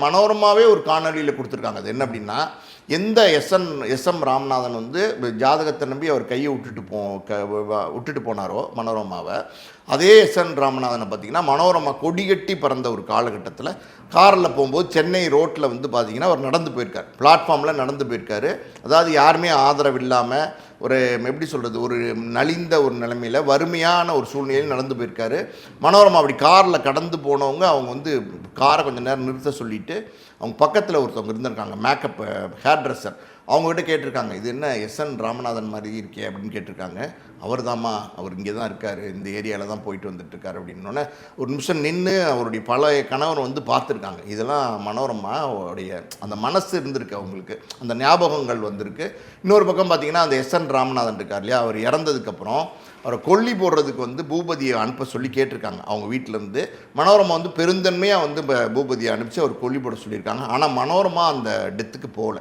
மனோரமாவே ஒரு காணொலியில் கொடுத்துருக்காங்க. அது என்ன அப்படின்னா, எந்த எஸ்.எம். ராமநாதன் வந்து ஜாதகத்தை நம்பி அவர் கையை விட்டுட்டு போனாரோ மனோரமாவை, அதே எஸ்.என். ராமநாதனை பார்த்தீங்கன்னா மனோரமா கொடிகட்டி பறந்த ஒரு காலகட்டத்தில் காரில் போகும்போது சென்னை ரோட்டில் வந்து பார்த்தீங்கன்னா அவர் நடந்து போயிருக்கார், பிளாட்ஃபார்மில் நடந்து போயிருக்காரு. அதாவது யாருமே ஆதரவு இல்லாமல் ஒரு எப்படி சொல்கிறது, ஒரு நலிந்த ஒரு நிலைமையில் வறுமையான ஒரு சூழ்நிலையில் நடந்து போயிருக்காரு. மனோரமா அப்படி காரில் கடந்து போனவங்க அவங்க வந்து காரை கொஞ்சம் நேரம் நிறுத்த சொல்லிவிட்டு அவங்க பக்கத்தில் ஒருத்தவங்க இருந்திருக்காங்க, மேக்கப் ஹேர் ட்ரெஸ்ஸர். அவங்ககிட்ட கேட்டிருக்காங்க, இது என்ன எஸ்.என். ராமநாதன் மாதிரி இருக்கே அப்படின்னு கேட்டிருக்காங்க. அவர் தாம்மா, அவர் இங்கே தான் இருக்கார், இந்த ஏரியாவில் தான் போயிட்டு வந்துட்டுருக்காரு அப்படின்னோடனே ஒரு நிமிஷம் நின்று அவருடைய பழைய கணவர் வந்து பார்த்துருக்காங்க. இதெல்லாம் மனோரமா அவருடைய அந்த மனசு இருந்திருக்கு, அவங்களுக்கு அந்த ஞாபகங்கள் வந்திருக்கு. இன்னொரு பக்கம் பார்த்திங்கன்னா அந்த எஸ்.என். ராமநாதன் இருக்கார் இல்லையா, அவர் இறந்ததுக்கப்புறம் அவரை கொல்லி போடுறதுக்கு வந்து பூபதியை அனுப்ப சொல்லி கேட்டிருக்காங்க அவங்க வீட்டிலேருந்து. மனோரமா வந்து பெருந்தன்மையாக வந்து பூபதியை அனுப்பிச்சு அவர் கொல்லி போட சொல்லியிருக்காங்க. ஆனால் மனோரமா அந்த டெத்துக்கு போகல.